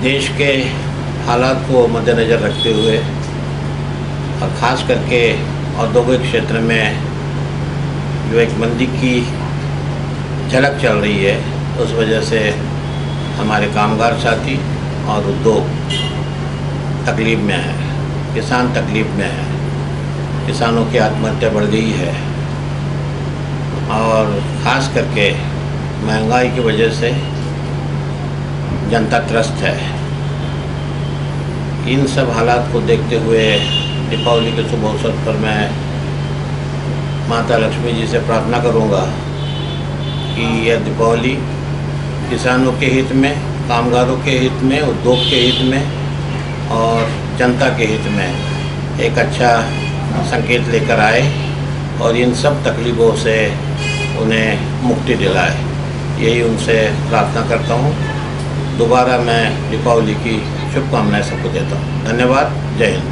देश के हालात को मद्देनज़र रखते हुए और ख़ास करके औद्योगिक क्षेत्र में जो एक मंदी की झलक चल रही है, उस वजह से हमारे कामगार साथी और उद्योग तकलीफ़ में है, किसान तकलीफ़ में है। किसानों की आत्महत्या बढ़ गई है और ख़ास करके महंगाई की वजह से जनता त्रस्त है। इन सब हालात को देखते हुए दीपावली के शुभ अवसर पर मैं माता लक्ष्मी जी से प्रार्थना करूंगा कि यह दीपावली किसानों के हित में, कामगारों के हित में, उद्योग के हित में और जनता के हित में एक अच्छा संकेत लेकर आए और इन सब तकलीफ़ों से उन्हें मुक्ति दिलाए। यही उनसे प्रार्थना करता हूँ। दोबारा मैं दीपावली की शुभकामनाएं सबको देता हूँ। धन्यवाद। जय हिंद।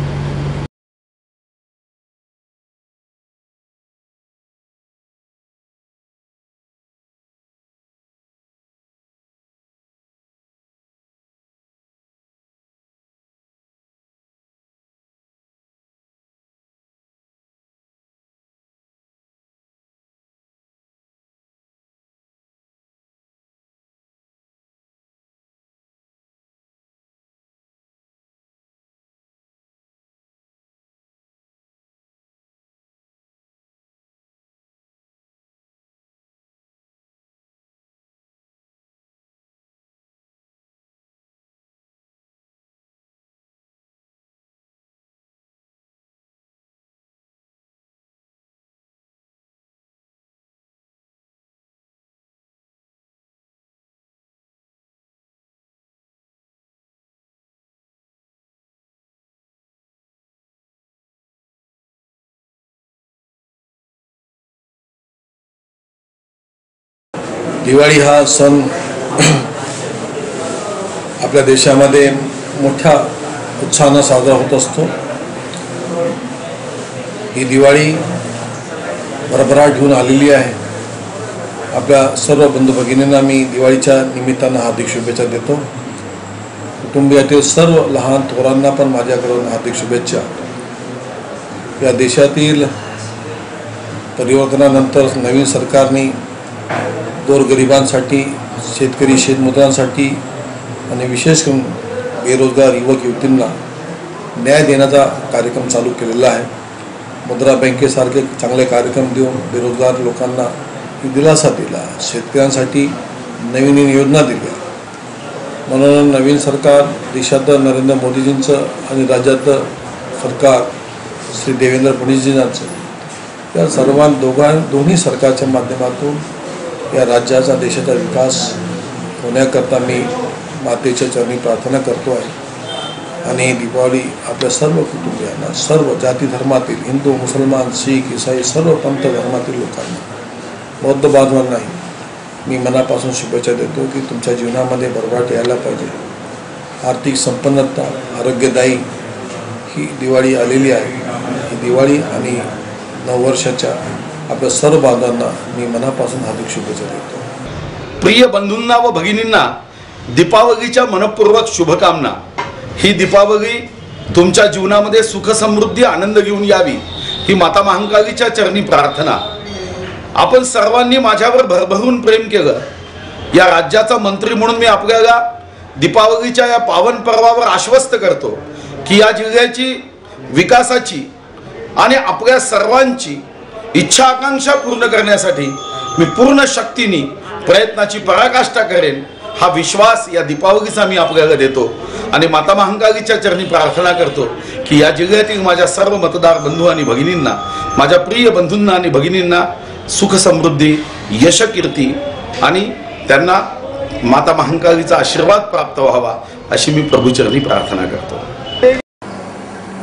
दिवाळी हा सण आपल्या देशामध्ये मोठ्या उत्साहाने साजरा होत असतो। ही दिवाळी भरभराट घेऊन आलेली आहे। आपल्या सर्व बंधू भगिनींना मी दिवाळीच्या निमित्तानं हार्दिक शुभेच्छा देतो। कुटुंबियातील सर्व लहान थोरांना पण माझ्याकडून हार्दिक शुभेच्छा। या देशातील परिवर्तनानंतर नवीन सरकारने गोरगरिबांसाठी, शेतकरी शेतमजुरांसाठी आणि विशेष करून बेरोजगार युवक युवतींना न्याय देण्याचा कार्यक्रम चालू केलेला आहे। मुद्रा बँकेसारखे चांगले कार्यक्रम देऊन बेरोजगार लोकांना दिलासा दिला, शेतकऱ्यांसाठी नवीन योजना दिल्या। म्हणून नवीन सरकार देशात नरेंद्र मोदीजींचं आणि राज्यात सरकार श्री देवेंद्र फडणवीसजींचं, या दोन्ही सरकारच्या माध्यमातून या राज्याचा, देशाचा विकास होण्याकरता मी मातेच्या चरणी प्रार्थना करतो आहे। आणि दीपावली आपल्या सर्व कुटुंबियांना, सर्व जाती धर्मातील, हिंदू, मुसलमान, शीख, ईसाई सर्व पंथ धर्मातील लोकांना, बौद्ध बांधवांनाही मी मनापासून शुभेच्छा देतो की तुमच्या जीवनामध्ये भरभराट यायला पाहिजे। आर्थिक संपन्नता, आरोग्यदायी ही दिवाळी आलेली आहे। ही दिवाळी आणि नववर्षाच्या आपल्या सर्व बांधवांना मी मनापासून हार्दिक शुभेच्छा देतो। प्रिय बंधूंना व भगिनींना दीपावलीच्या मनपूर्वक शुभकामना। ही दीपावली तुमच्या जीवनामध्ये सुख समृद्धी आनंद घेऊन यावी ही माता महाकालीच्या चरणी प्रार्थना। आपण सर्वांनी माझ्यावर भरभरून प्रेम केलं। या राज्याचा मंत्री म्हणून मी आपल्याला दीपावलीच्या या पावन पर्वावर आश्वस्त करतो की या जिल्ह्याची विकासाची आणि आपल्या सर्वांची इच्छा आकांक्षा पूर्ण करण्यासाठी मी पूर्ण शक्तीने प्रयत्नाची पराकाष्ठा करेन, हा विश्वास या दीपावलीचा मी आपल्याला देतो। आणि माता महाकालीच्या चरणी प्रार्थना करतो की या जिल्ह्यातील माझ्या सर्व मतदार बंधू आणि भगिनींना, माझ्या प्रिय बंधूंना आणि भगिनींना सुख समृद्धी, यश कीर्ती आणि त्यांना माता महाकालीचा आशीर्वाद प्राप्त व्हावा अशी मी प्रभूचरणी प्रार्थना करतो।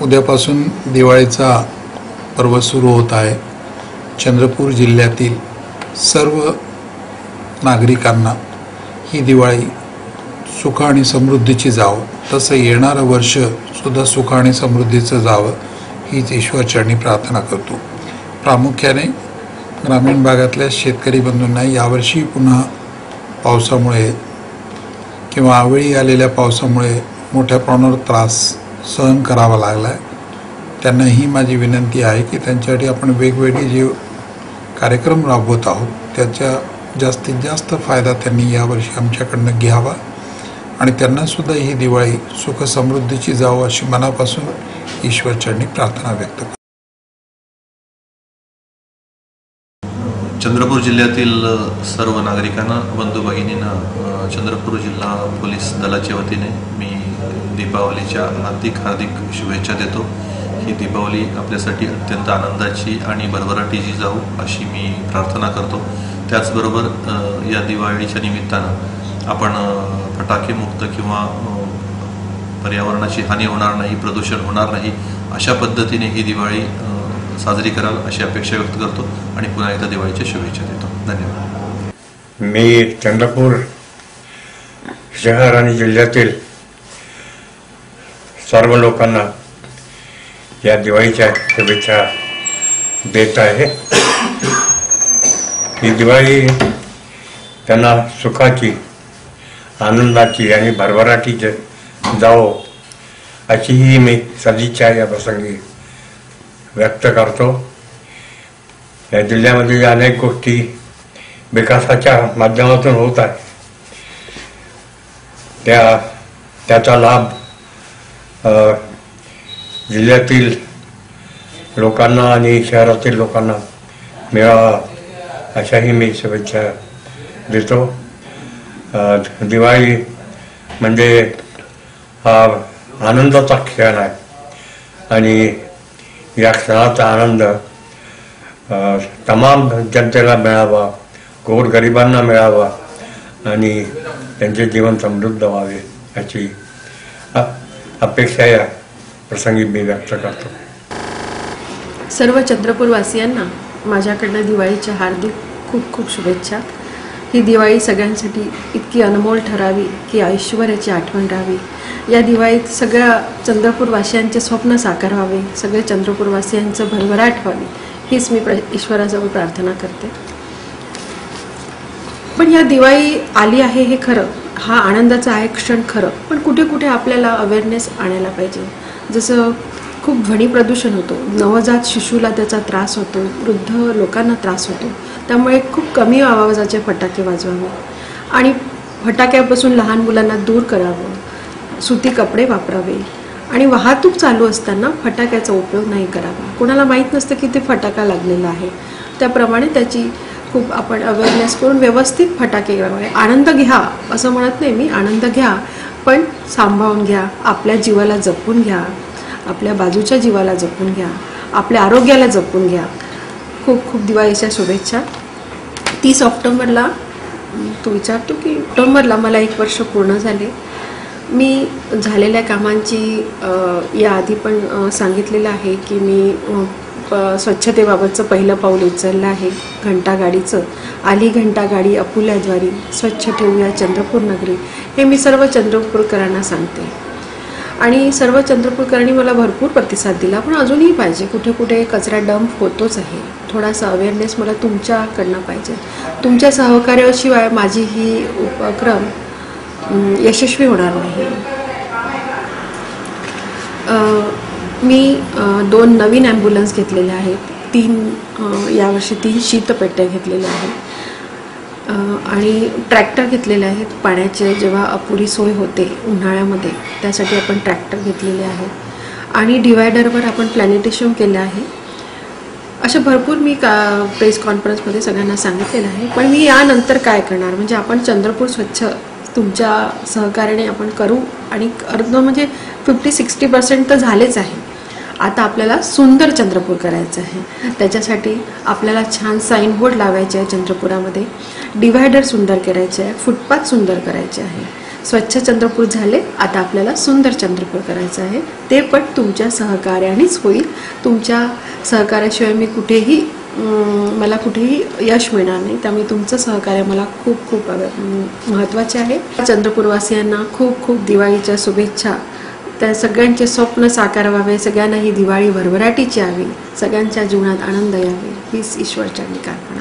उद्यापासून दिवाळीचा पर्व सुरू होत आहे। चंद्रपूर जिल्ह्यातील सर्व नागरिकांना ही दिवाळी सुख आणि समृद्धीची जावं, तसं येणारं वर्ष सुद्धा सुख आणि समृद्धीचं जावं हीच ईश्वरचरणी प्रार्थना करतो। प्रामुख्याने ग्रामीण भागातल्या शेतकरी बंधूंना यावर्षी पुन्हा पावसामुळे किंवा अवेळी आलेल्या पावसामुळे मोठ्या प्रमाणावर त्रास सहन करावा लागला आहे, त्यांना ही माझी विनंती आहे की त्यांच्यासाठी आपण वेगवेगळे जे कार्यक्रम राबवत आहोत त्याच्या जास्तीत जास्त फायदा त्यांनी यावर्षी आमच्याकडनं घ्यावा आणि त्यांनासुद्धा ही दिवाळी सुख समृद्धीची जावं अशी मनापासून ईश्वरचरणी प्रार्थना व्यक्त करतो. चंद्रपूर जिल्ह्यातील सर्व नागरिकांना, बंधू भगिनींना चंद्रपूर जिल्हा पोलीस दलाच्या वतीने मी दीपावलीच्या हार्दिक शुभेच्छा देतो. ही दीपावली आपल्यासाठी अत्यंत आनंदाची आणि भरभराटीची जाऊ अशी मी प्रार्थना करतो. त्याचबरोबर या दिवाळीच्या निमित्तानं आपण फटाके मुक्त किंवा पर्यावरणाची हानी होणार नाही, प्रदूषण होणार नाही अशा पद्धतीने ही दिवाळी साजरी कराल अशी अपेक्षा व्यक्त करतो आणि पुन्हा एकदा दिवाळीच्या शुभेच्छा देतो. धन्यवाद. मी चंद्रपूर शहर आणि जिल्ह्यातील सर्व लोकांना या दिवाळीच्या शुभेच्छा देत आहे. ही दिवाळी त्यांना सुखाची, आनंदाची आणि भरभराटीची जावो अशीही मी सदिच्छा या प्रसंगी व्यक्त करतो. या जिल्ह्यामध्ये अनेक गोष्टी विकासाच्या माध्यमातून होत आहे, त्याचा लाभ जिल्ह्यातील लोकांना आणि शहरातील लोकांना मिळावा अशाही मी शुभेच्छा देतो. दिवाळी म्हणजे हा आनंदाचा क्षण आहे आणि या क्षणाचा आनंद तमाम जनतेला मिळावा, गोरगरिबांना मिळावा आणि त्यांचे जीवन समृद्ध व्हावे याची अपेक्षा या प्रसंगी मी व्यक्त करतो. सर्व चंद्रपूरवासियांना माझ्याकडनं दिवाळीच्या हार्दिक खूप खूप शुभेच्छा. ही दिवाळी सगळ्यांसाठी इतकी अनमोल ठरावी की ऐश्वर्याची आठवण राहावी. या दिवाळीत सगळ्या चंद्रपूरवासियांचे स्वप्न साकार व्हावे, सगळे चंद्रपूरवासियांचं भरभराट व्हावी हीच मी ईश्वराजवळ प्रार्थना करते. पण या दिवाळी आली आहे हे खरं, हा आनंदाचा आहे क्षण खरं, पण कुठे कुठे आपल्याला अवेअरनेस आणायला पाहिजे. जसं खूप ध्वनी प्रदूषण होतो, नवजात शिशूला त्याचा त्रास होतो, वृद्ध लोकांना त्रास होतो, त्यामुळे खूप कमी आवाजाचे फटाके वाजवावे आणि फटाक्यापासून लहान मुलांना दूर करावं, सुती कपडे वापरावे आणि वाहतूक चालू असताना फटाक्याचा उपयोग नाही करावा. कोणाला माहीत नसतं की ते फटाका लागलेला आहे, त्याप्रमाणे त्याची खूप आपण अवेअरनेस करून व्यवस्थित फटाके घ्यावे. आनंद घ्या असं म्हणत नाही मी, आनंद घ्या पण सांभाळून घ्या, आपल्या जीवाला जपून घ्या, आपल्या बाजूच्या जीवाला जपून घ्या, आपल्या आरोग्याला जपून घ्या. खूप खूप दिवाळीच्या शुभेच्छा. 30 ऑक्टोबरला तू विचारतो की ऑक्टोबरला मला 1 वर्ष पूर्ण झाले. मी झालेल्या कामांची याआधी पण सांगितलेलं आहे की मी स्वच्छतेबाबतचं पहिलं पाऊल उचललं आहे. घंटागाडीचं, आली घंटागाडी अपुल्याद्वारी, स्वच्छ ठेवूया चंद्रपूर नगरी, हे मी सर्व चंद्रपूरकरांना सांगते आणि सर्व चंद्रपूरकरांनी मला भरपूर प्रतिसाद दिला. पण अजूनही पाहिजे, कुठे कुठे कचरा डंप होतोच आहे. थोडासा अवेअरनेस मला तुमच्याकडनं पाहिजे. तुमच्या सहकार्याशिवाय माझी ही उपक्रम यशस्वी होणार नाही. मी 2 नवीन ॲम्ब्युलन्स घेतलेल्या आहेत, 3 यावर्षी 3 शीतपेट्या घेतलेल्या आहेत आणि ट्रॅक्टर घेतलेले आहेत. पाण्याचे जेव्हा अपुरी सोय होते उन्हाळ्यामध्ये त्यासाठी आपण ट्रॅक्टर घेतलेले आहेत आणि डिवायडरवर आपण प्लॅनेटेशियम केलं आहे. अशा भरपूर मी प्रेस कॉन्फरन्समध्ये सगळ्यांना सांगितलेलं आहे. पण मी यानंतर काय करणार, म्हणजे आपण चंद्रपूर स्वच्छ तुमच्या सहकार्याने आपण करू आणि अर्ध म्हणजे 50-60% तर झालेच आहे. आता आपल्याला सुंदर चंद्रपूर करायचं आहे. त्याच्यासाठी आपल्याला छान साईनबोर्ड लावायचे आहे चंद्रपुरामध्ये, डिव्हायडर सुंदर करायचे आहे, फुटपाथ सुंदर करायचे आहे. स्वच्छ चंद्रपूर झाले, आता आपल्याला सुंदर चंद्रपूर करायचं आहे. ते पण तुमच्या सहकार्यानेच होईल. तुमच्या सहकार्याशिवाय मला कुठेही यश मिळणार नाही. त्यामुळे तुमचं सहकार्य मला खूप खूप महत्त्वाचे आहे. चंद्रपूरवासियांना खूप खूप दिवाळीच्या शुभेच्छा. त्या सगळ्यांचे स्वप्न साकार व्हावे, सगळ्यांना ही दिवाळी भरभराटीची यावी, सगळ्यांच्या जीवनात आनंद यावे हीच ईश्वरचरणी प्रार्थना.